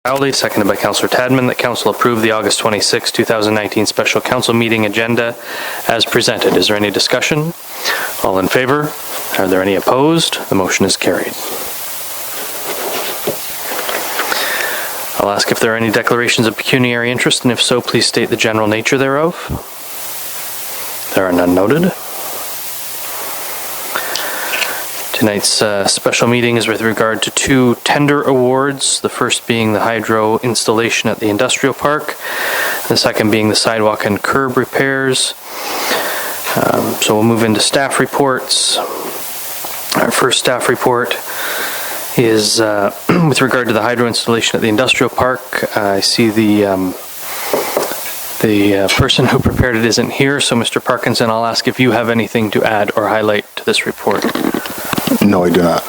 Rowley, seconded by Councillor Tadman, that Council approve the August 26, 2019 Special Council Meeting agenda as presented. Is there any discussion? All in favor? Are there any opposed? The motion is carried. I'll ask if there are any declarations of pecuniary interest, and if so, please state the general nature thereof. There are none noted. Tonight's special meeting is with regard to 2 tender awards, the first being the hydro installation at the industrial park, the second being the sidewalk and curb repairs. So we'll move into staff reports. Our first staff report is with regard to the hydro installation at the industrial park. I see the person who prepared it isn't here, so Mr. Parkinson, I'll ask if you have anything to add or highlight to this report. No, I do not.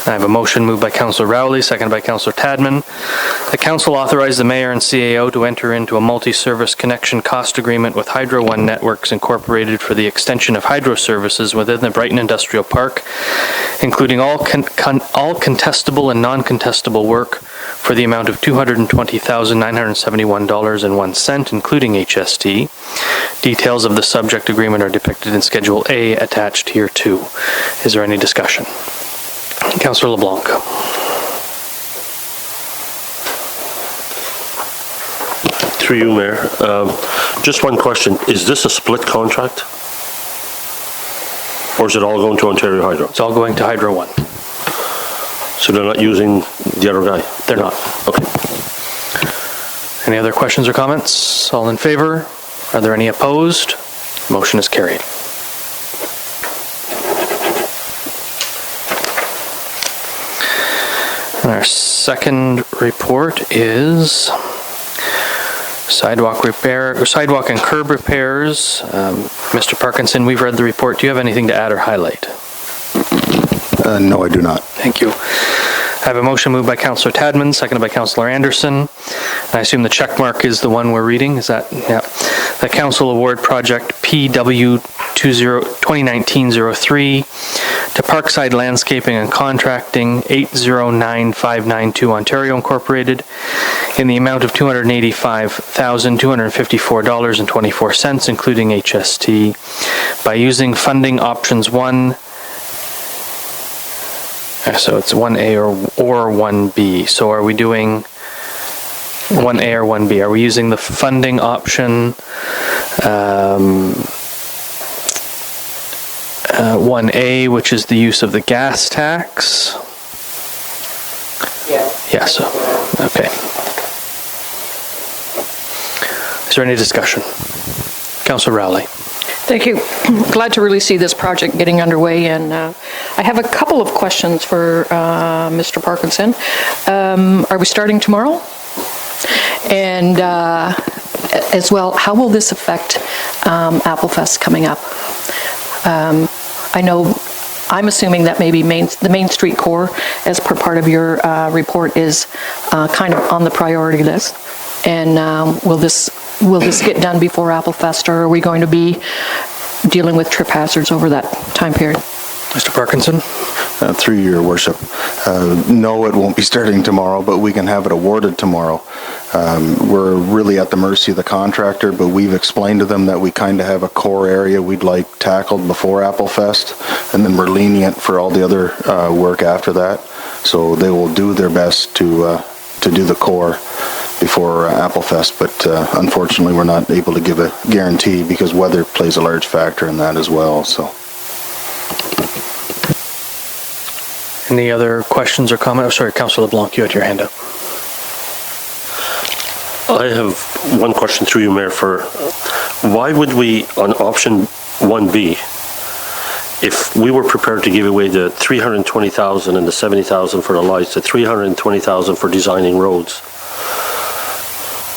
I have a motion moved by Councillor Rowley, seconded by Councillor Tadman. The Council authorized the Mayor and CAO to enter into a multi-service connection cost agreement with Hydro One Networks Incorporated for the extension of hydro services within the Brighton Industrial Park, including all contestable and non-contestable work for the amount of $220,971.01, including HST. Details of the subject agreement are depicted in Schedule A attached here too. Is there any discussion? Councillor LeBlanc. Through you, Mayor. Just one question. Is this a split contract? Or is it all going to Ontario Hydro? It's all going to Hydro One. So they're not using the other guy? They're not. Okay. Any other questions or comments? All in favor? Are there any opposed? Motion is carried. And our second report is sidewalk and curb repairs. Mr. Parkinson, we've read the report. Do you have anything to add or highlight? No, I do not. Thank you. I have a motion moved by Councillor Tadman, seconded by Councillor Anderson. And I assume the check mark is the one we're reading. Is that? Yeah. The Council award project PW 2019-03 to Parkside Landscaping and Contracting 809592 Ontario Incorporated in the amount of $285,254.24, including HST, by using funding options 1. So it's 1A or 1B. So are we doing 1A or 1B? Are we using the funding option 1A, which is the use of the gas tax? Yes. Yes. Okay. Is there any discussion? Councillor Rowley. Thank you. Glad to really see this project getting underway, and I have a couple of questions for Mr. Parkinson. Are we starting tomorrow? And as well, how will this affect Applefest coming up? I know, I'm assuming that maybe the Main Street core, as per part of your report, is kind of on the priority list. And will this get done before Applefest, or are we going to be dealing with trip hazards over that time period? Mr. Parkinson? Through your worship. No, it won't be starting tomorrow, but we can have it awarded tomorrow. We're really at the mercy of the contractor, but we've explained to them that we kind of have a core area we'd like tackled before Applefest, and then we're lenient for all the other work after that. So they will do their best to do the core before Applefest, but unfortunately we're not able to give a guarantee because weather plays a large factor in that as well. So. Any other questions or comments? Oh, sorry, Councillor LeBlanc, you had your hand up. I have one question through you, Mayor, for why would we, on option 1B, if we were prepared to give away the $320,000 and the $70,000 for the lights, the $320,000 for designing roads,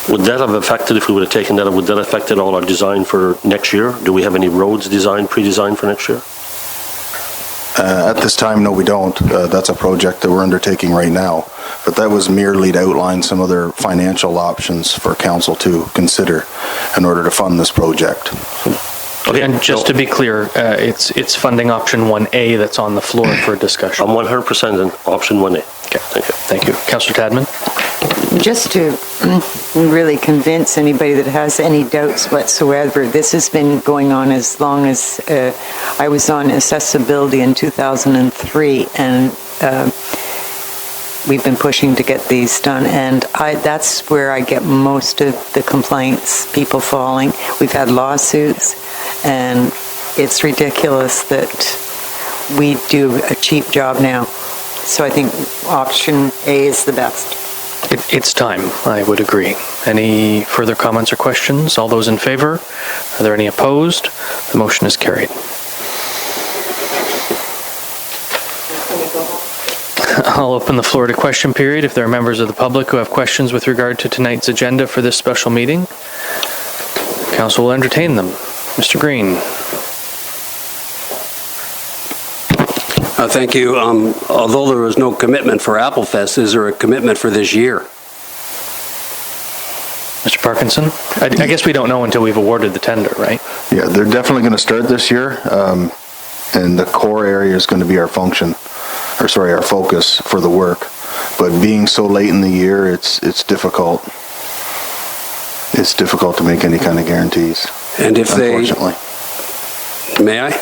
would that have affected, if we would have taken that, would that have affected all our design for next year? Do we have any roads pre-designed for next year? At this time, no, we don't. That's a project that we're undertaking right now. But that was merely to outline some other financial options for council to consider in order to fund this project. Okay, and just to be clear, it's funding option 1A that's on the floor for discussion. I'm 100% in option 1A. Okay, thank you. Councillor Tadman? Just to really convince anybody that has any doubts whatsoever, this has been going on as long as I was on accessibility in 2003, and we've been pushing to get these done, and that's where I get most of the complaints, people falling. We've had lawsuits, and it's ridiculous that we do a cheap job now. So I think option A is the best. It's time, I would agree. Any further comments or questions? All those in favor? Are there any opposed? The motion is carried. I'll open the floor to question period. If there are members of the public who have questions with regard to tonight's agenda for this special meeting, council will entertain them. Mr. Green. Thank you. Although there was no commitment for Applefest, is there a commitment for this year? Mr. Parkinson? I guess we don't know until we've awarded the tender, right? Yeah, they're definitely going to start this year, and the core area is going to be our our focus for the work. But being so late in the year, it's difficult. It's difficult to make any kind of guarantees. And if unfortunately. May I?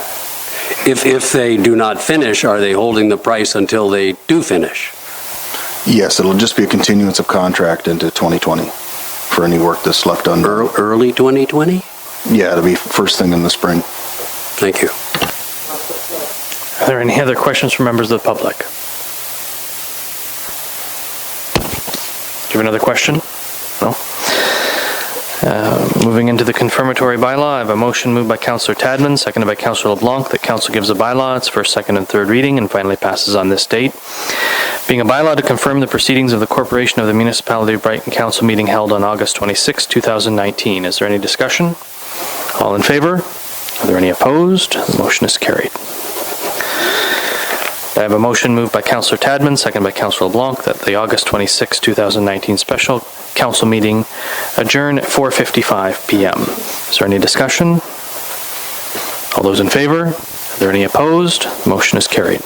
If they do not finish, are they holding the price until they do finish? Yes, it'll just be a continuance of contract into 2020 for any work that's left undone. Early 2020? Yeah, it'll be first thing in the spring. Thank you. Are there any other questions from members of the public? Do you have another question? No? Moving into the confirmatory bylaw, I have a motion moved by Councillor Tadman, seconded by Councillor LeBlanc, that council gives a bylaw its first, second, and third reading and finally passes on this date. Being a bylaw to confirm the proceedings of the Corporation of the Municipality of Brighton Council meeting held on August 26, 2019. Is there any discussion? All in favor? Are there any opposed? The motion is carried. I have a motion moved by Councillor Tadman, seconded by Councillor LeBlanc, that the August 26, 2019 special council meeting adjourn at 4:55 p.m. Is there any discussion? All those in favor? Are there any opposed? The motion is carried.